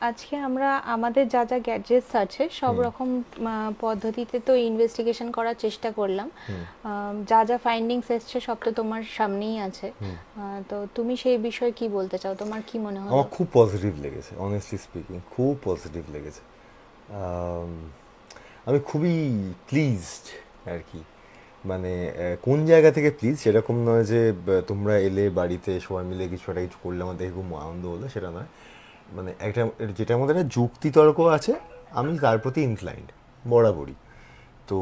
আজকে আমরা আমাদের যা যা গ্যাডজেটস আছে সব রকম পদ্ধতিতে তো ইনভেস্টিগেশন করার চেষ্টা করলাম। যা যা ফাইন্ডিংস এসছে সব তো তোমার সামনেই আছে। তো তুমি সেই বিষয়ে কি বলতে চাও, তোমার কি মনে হলো? আমার খুব পজিটিভ লেগেছে, অনেস্টলি স্পিকিং খুব পজিটিভ লেগেছে। আম, আমি খুবই প্লিজড আর কি। মানে কোন জায়গা থেকে প্লিজ সেরকম নয় যে তোমরা এলে বাড়িতে সবাই মিলে কিছু একটা কিছু করলে আমার দেখে খুব আনন্দ হলো, সেটা নয়। মানে একটা যেটার মধ্যে একটা যুক্তিতর্ক আছে, আমি তার প্রতি ইনক্লাইন্ড বরাবরই। তো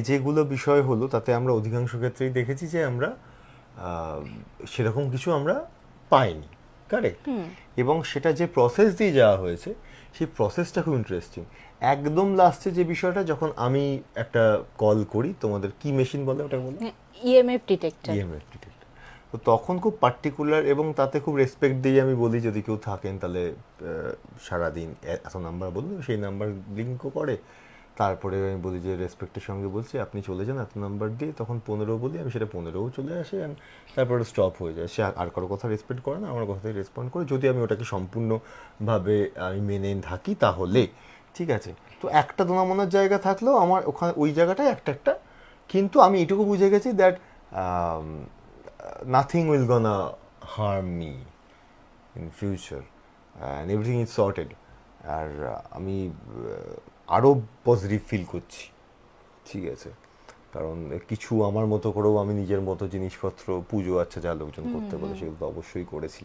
যেগুলো বিষয় হলো তাতে আমরা অধিকাংশ ক্ষেত্রেই দেখেছি যে আমরা আহ, সেরকম কিছু আমরা পাইনি, কারেক্ট। এবং সেটা যে প্রসেস দিয়ে যাওয়া হয়েছে সেই প্রসেসটা খুব ইন্টারেস্টিং। একদম লাস্টে যে বিষয়টা, যখন আমি একটা কল করি, তোমাদের কি মেশিন বলে ওটা বলো? EMF detector. EMF detector. তো তখন খুব পার্টিকুলার এবং তাতে খুব রেসপেক্ট দিয়ে আমি বলি যদি কেউ থাকেন তাহলে সারাদিন এত নাম্বার বললো, সেই নাম্বার লিঙ্কও করে। তারপরে আমি বলি যে রেসপেক্টের সঙ্গে বলছি আপনি চলে যান এত নাম্বার দিয়ে, তখন 15 বলি আমি, সেটা 15ও চলে আসে। অ্যান্ড তারপরে স্টপ হয়ে যায়, সে আর কারো কথা রেসপেক্ট করে না, আমার কথাই রেসপন্ড করে, যদি আমি ওটাকে সম্পূর্ণভাবে আমি মেনে থাকি তাহলে ঠিক আছে। তো একটা দোনামোনার জায়গা থাকলেও আমার ওখানে ওই জায়গাটায় একটা একটা, কিন্তু আমি এটুকু বুঝে গেছি that nothing will gonna harm me in future and everything is sorted. আর আমি আরও পজিটিভ ফিল করছি, ঠিক আছে। কারণ কিছু আমার মতো করেও আমি নিজের মতো জিনিসপত্র, পুজো আচ্ছা যা লোকজন করতে বলে সেগুলো তো অবশ্যই করেছি।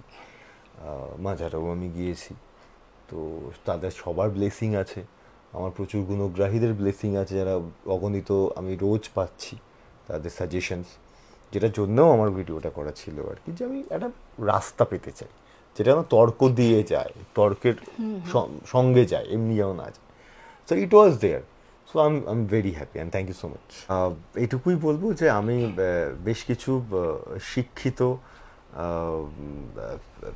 মাঝারেও আমি গিয়েছি। তো তাদের সবার ব্লেসিং আছে, আমার প্রচুর গুণগ্রাহীদের ব্লেসিং আছে, যারা অগণিত আমি রোজ পাচ্ছি তাদের সাজেশনস, যেটার জন্যও আমার ভিডিওটা করা ছিল আর কি, যে আমি একটা রাস্তা পেতে চাই যেটা যেন তর্ক দিয়ে যায়, তর্কের সঙ্গে যায়, এমনি যেন না যায়। So it was there. So I am very happy and thank you so much. এইটুকুই বলবো যে আমি বেশ কিছু শিক্ষিত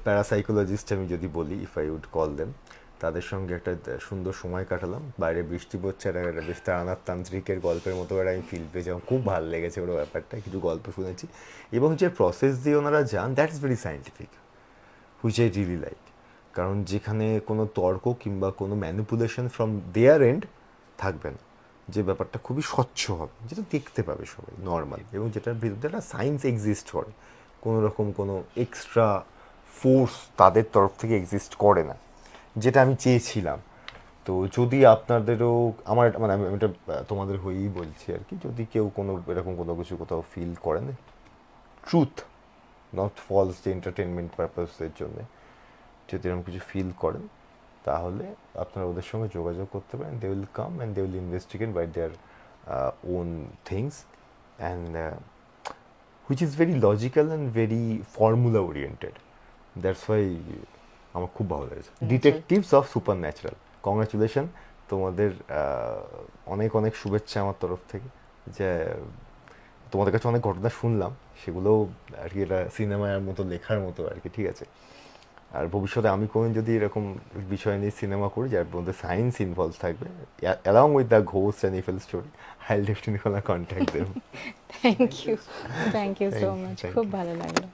প্যারাসাইকোলজিস্ট আমি যদি বলি, if I would call them, তাদের সঙ্গে একটা সুন্দর সময় কাটালাম। বাইরে বৃষ্টি পড়ছে, একটা বেশ তারানাথ তান্ত্রিকের গল্পের মতো করে আমি ফিল পেয়েছি, আমার খুব ভালো লেগেছে ওর ব্যাপারটা, কিছু গল্প শুনেছি। এবং যে প্রসেস দিয়ে ওনারা যান, that's very scientific, which I really like. কারণ যেখানে কোনো তর্ক কিংবা কোনো ম্যানিপুলেশন ফ্রম দেয়ার এন্ড থাকবে না, যে ব্যাপারটা খুবই স্বচ্ছ হবে, যেটা দেখতে পাবে সবাই নর্মাল, এবং যেটার বিরুদ্ধে একটা সায়েন্স এক্সিস্ট করে, কোনো রকম কোনো এক্সট্রা ফোর্স তাদের তরফ থেকে এক্সিস্ট করে না, যেটা আমি চেয়েছিলাম। তো যদি আপনাদেরও, আমার মানে আমি এটা তোমাদের হয়েই বলছি আর কি, যদি কেউ কোনো এরকম কোনো কিছু কোথাও ফিল করেন, ট্রুথ নট ফলস, যে এন্টারটেনমেন্ট পারপাসের জন্য যদি এরকম কিছু ফিল করেন, তাহলে আপনারা ওদের সঙ্গে যোগাযোগ করতে পারেন। They will come and they will investigate by their own things, and which is very logical and very formula oriented. That's why আমার খুব ভালো লেগেছে। Detectives of supernatural, congratulation তোমাদের, অনেক অনেক শুভেচ্ছা আমার তরফ থেকে। যে তোমাদের কাছে অনেক ঘটনা শুনলাম, সেগুলোও আর কি এটা সিনেমার মতো লেখার মতো আর কি, ঠিক আছে। আর ভবিষ্যতে আমি কোন যদি এরকম বিষয় নিয়ে সিনেমা করি যার মধ্যে সায়েন্স ইনভলভ থাকবে, along with the ghost and Eiffel story, I will definitely contact them. Thank you, thank you so much, thank খুব ইউ। ভালো লাগলো।